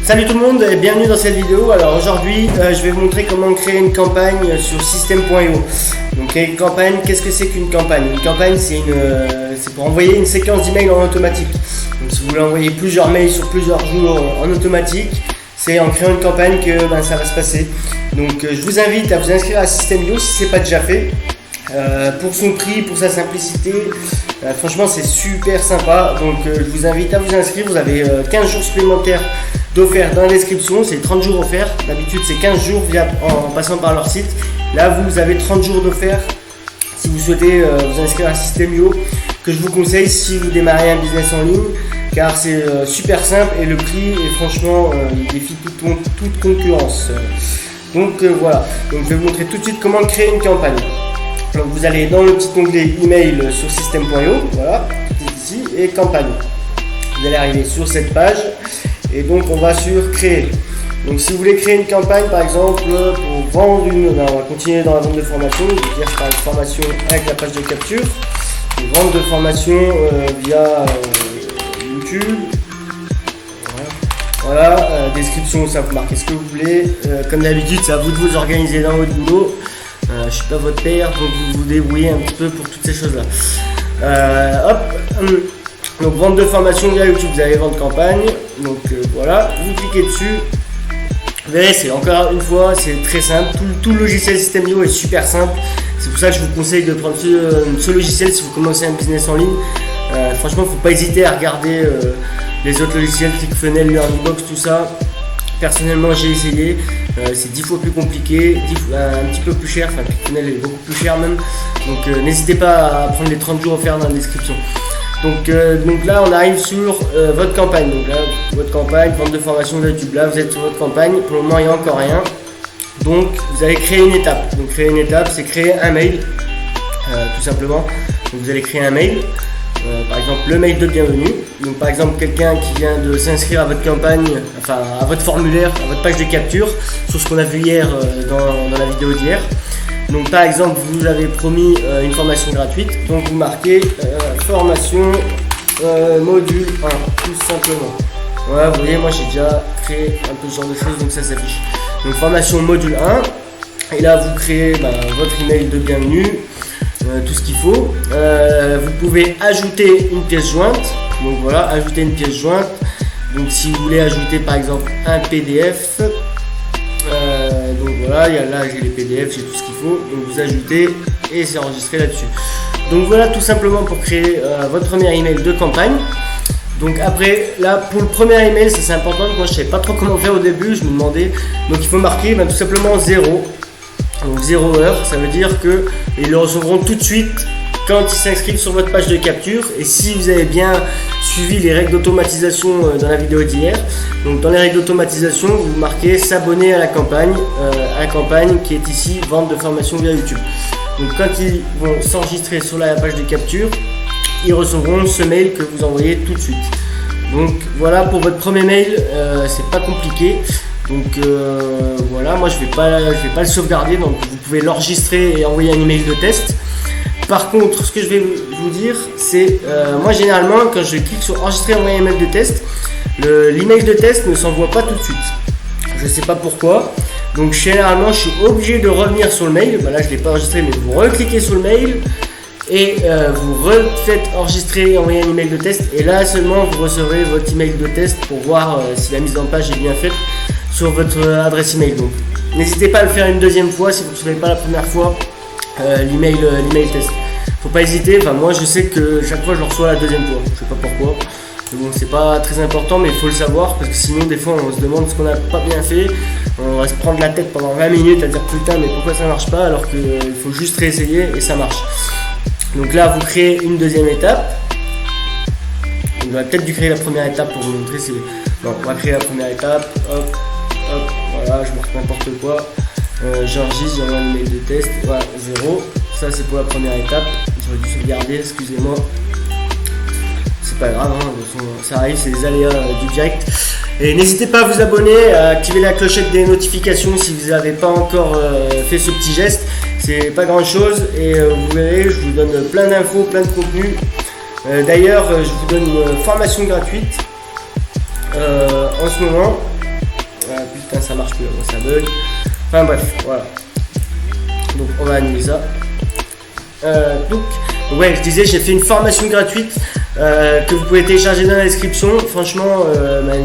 Salut tout le monde et bienvenue dans cette vidéo. Alors aujourd'hui je vais vous montrer comment créer une campagne sur System.io. Donc une campagne, qu'est-ce que c'est qu'une campagne? Une campagne c'est pour envoyer une séquence d'emails en automatique. Donc si vous voulez envoyer plusieurs mails sur plusieurs jours en automatique, c'est en créant une campagne que ça va se passer. Donc je vous invite à vous inscrire à System.io si ce n'est pas déjà fait. Pour son prix, pour sa simplicité, franchement c'est super sympa. Donc je vous invite à vous inscrire. Vous avez 15 jours supplémentaires d'offert dans la description. C'est 30 jours offerts. D'habitude c'est 15 jours en passant par leur site. Là vous avez 30 jours d'offert si vous souhaitez vous inscrire à System.io, que je vous conseille si vous démarrez un business en ligne, car c'est super simple et le prix est franchement il défie toute concurrence. Donc voilà, donc je vais vous montrer tout de suite comment créer une campagne. Donc vous allez dans le petit onglet email sur System.io, voilà, ici, et campagne. Vous allez arriver sur cette page et donc on va sur créer. Donc si vous voulez créer une campagne par exemple pour vendre on va continuer dans la vente de formation, je vais dire par une formation avec la page de capture, une vente de formation via YouTube. Voilà, description, ça vous marquez ce que vous voulez. Comme d'habitude, c'est à vous de vous organiser dans votre boulot. Je ne suis pas votre père, donc vous vous débrouillez un petit peu pour toutes ces choses-là. Donc vente de formation via YouTube, vous allez vendre campagne. Donc voilà, vous cliquez dessus. Vous verrez, c'est encore une fois, c'est très simple. Tout le logiciel System.io est super simple. C'est pour ça que je vous conseille de prendre ce logiciel si vous commencez un business en ligne. Franchement, il ne faut pas hésiter à regarder les autres logiciels, ClickFunnels, LearningBox, tout ça. Personnellement, j'ai essayé. C'est 10 fois plus compliqué, un petit peu plus cher. Enfin, ClickFunnels est beaucoup plus cher même. Donc, n'hésitez pas à prendre les 30 jours offerts dans la description. Donc là, on arrive sur votre campagne. Donc là, votre campagne, vente de formation de YouTube. Là, vous êtes sur votre campagne. Pour le moment, il n'y a encore rien. Donc, vous allez créer une étape. Donc, créer une étape, c'est créer un mail, tout simplement. Donc, vous allez créer un mail. Par exemple, le mail de bienvenue. Donc, par exemple, quelqu'un qui vient de s'inscrire à votre campagne, enfin à votre formulaire, à votre page de capture, sur ce qu'on a vu hier dans la vidéo d'hier. Donc, par exemple, vous avez promis une formation gratuite. Donc, vous marquez formation module 1, tout simplement. Voilà, vous voyez, moi j'ai déjà créé un peu ce genre de choses, donc ça s'affiche. Donc, formation module 1. Et là, vous créez votre email de bienvenue. Tout ce qu'il faut. Vous pouvez ajouter une pièce jointe. Donc voilà, ajouter une pièce jointe. Donc si vous voulez ajouter par exemple un PDF, donc voilà, là j'ai les PDF, j'ai tout ce qu'il faut. Donc vous ajoutez et c'est enregistré là-dessus. Donc voilà tout simplement pour créer votre premier email de campagne. Donc après, là pour le premier email, ça c'est important. Moi je savais pas trop comment faire au début, je me demandais. Donc il faut marquer tout simplement 0. Donc 0 heure, ça veut dire qu'ils le recevront tout de suite quand ils s'inscrivent sur votre page de capture. Et si vous avez bien suivi les règles d'automatisation dans la vidéo d'hier, donc dans les règles d'automatisation, vous marquez s'abonner à la campagne qui est ici, vente de formation via YouTube. Donc quand ils vont s'enregistrer sur la page de capture, ils recevront ce mail que vous envoyez tout de suite. Donc voilà pour votre premier mail, c'est pas compliqué. Donc voilà, moi je vais pas le sauvegarder, donc vous pouvez l'enregistrer et envoyer un email de test. Par contre, ce que je vais vous dire, c'est moi généralement quand je clique sur enregistrer et envoyer un email de test, l'email de test ne s'envoie pas tout de suite. Je sais pas pourquoi. Donc généralement, je suis obligé de revenir sur le mail. Là, je l'ai pas enregistré, mais vous recliquez sur le mail et vous refaites enregistrer et envoyer un email de test. Et là seulement, vous recevrez votre email de test pour voir si la mise en page est bien faite sur votre adresse email. Donc n'hésitez pas à le faire une deuxième fois si vous ne recevez pas la première fois l'email test. Faut pas hésiter, moi je sais que chaque fois je le reçois la deuxième fois, je sais pas pourquoi. Mais bon, c'est pas très important, mais il faut le savoir parce que sinon des fois on se demande ce qu'on n'a pas bien fait, on va se prendre la tête pendant 20 minutes à dire putain mais pourquoi ça marche pas, alors qu'il faut juste réessayer et ça marche. Donc là vous créez une deuxième étape. On aurait peut-être dû créer la première étape pour vous montrer. Non, on va créer la première étape. Hop, voilà, je marque n'importe quoi. J'enregistre, j'envoie un email de test. Voilà, 0. Ça c'est pour la première étape. J'aurais dû sauvegarder, excusez-moi. C'est pas grave, ça arrive, c'est les aléas du direct. Et n'hésitez pas à vous abonner, à activer la clochette des notifications si vous n'avez pas encore fait ce petit geste. C'est pas grand chose et vous verrez, je vous donne plein d'infos, plein de contenu. D'ailleurs, je vous donne une formation gratuite en ce moment. putain ça marche plus, moi ça bug. Enfin bref, voilà. Donc on va annuler ça. Donc ouais, je disais, j'ai fait une formation gratuite que vous pouvez télécharger dans la description. Franchement,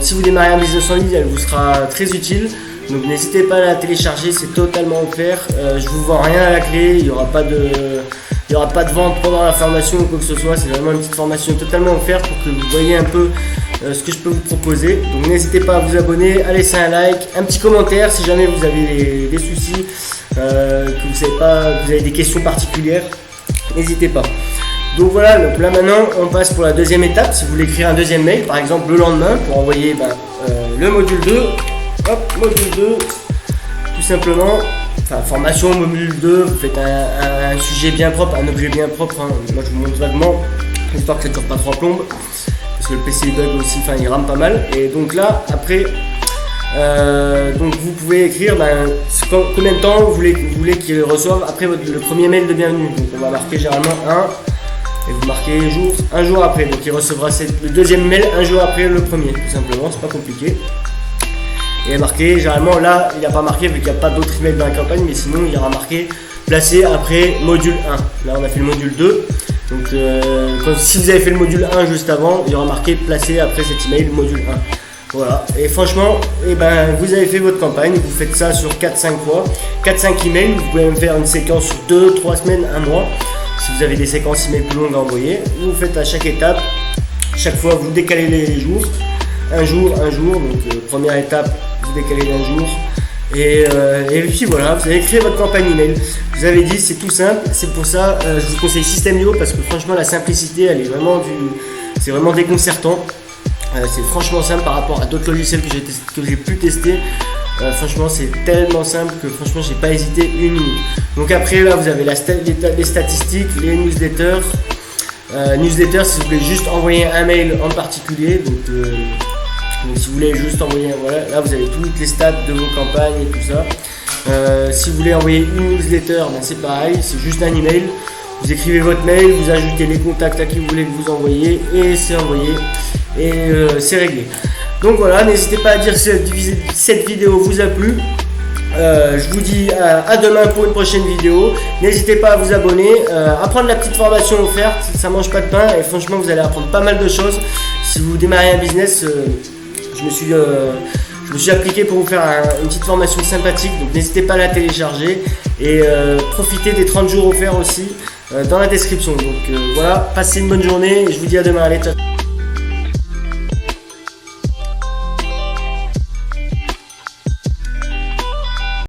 si vous démarrez un business en ligne, elle vous sera très utile. Donc n'hésitez pas à la télécharger, c'est totalement offert. Je vous vends rien à la clé, il n'y aura pas de vente pendant la formation ou quoi que ce soit. C'est vraiment une petite formation totalement offerte pour que vous voyez un peu ce que je peux vous proposer. Donc n'hésitez pas à vous abonner, à laisser un like, un petit commentaire si jamais vous avez des soucis, que vous savez pas, que vous avez des questions particulières. N'hésitez pas. Donc voilà, donc là maintenant on passe pour la deuxième étape. Si vous voulez écrire un deuxième mail, par exemple le lendemain, pour envoyer le module 2. Hop, module 2, tout simplement. Enfin, formation, module 2, vous faites un sujet bien propre, un objet bien propre. Hein. Moi je vous montre vaguement, histoire que ça ne dure pas trop plombe. Parce que le PC il bug aussi, enfin il rame pas mal. Et donc là, après, donc vous pouvez écrire combien de temps vous voulez qu'il reçoive après le premier mail de bienvenue. Donc on va marquer généralement 1 et vous marquez un jour après. Donc il recevra le deuxième mail un jour après le premier, tout simplement, c'est pas compliqué. Et marqué, généralement là il n'y a pas marqué vu qu'il n'y a pas d'autres emails dans la campagne, mais sinon il y aura marqué placé après module 1. Là on a fait le module 2. Donc si vous avez fait le module 1 juste avant, il y aura marqué placé après cet email module 1. Voilà, et franchement, vous avez fait votre campagne, vous faites ça sur 4-5 fois, 4-5 emails, vous pouvez même faire une séquence sur 2-3 semaines, 1 mois, si vous avez des séquences emails plus longues à envoyer. Vous faites à chaque étape, chaque fois vous décalez les jours, un jour, donc première étape, vous décalez d'un jour, et puis voilà, vous avez créé votre campagne email. Je vous avais dit, c'est tout simple, c'est pour ça, je vous conseille System.io parce que franchement la simplicité, elle est vraiment c'est vraiment déconcertant. C'est franchement simple par rapport à d'autres logiciels que j'ai pu tester. Franchement c'est tellement simple que franchement j'ai pas hésité une minute. Donc après là vous avez les statistiques, les newsletters. Newsletter si vous voulez juste envoyer un mail en particulier. Donc si vous voulez juste envoyer, voilà, là vous avez toutes les stats de vos campagnes et tout ça. Si vous voulez envoyer une newsletter, c'est pareil, c'est juste un email. Vous écrivez votre mail, vous ajoutez les contacts à qui vous voulez que vous envoyez et c'est envoyé. Et c'est réglé. Donc voilà, n'hésitez pas à dire si cette vidéo vous a plu. Je vous dis à demain pour une prochaine vidéo. N'hésitez pas à vous abonner, à prendre la petite formation offerte, ça mange pas de pain et franchement vous allez apprendre pas mal de choses. Si vous démarrez un business, je me suis appliqué pour vous faire une petite formation sympathique, donc n'hésitez pas à la télécharger et profitez des 30 jours offerts aussi dans la description. Donc voilà, passez une bonne journée et je vous dis à demain, allez, ciao.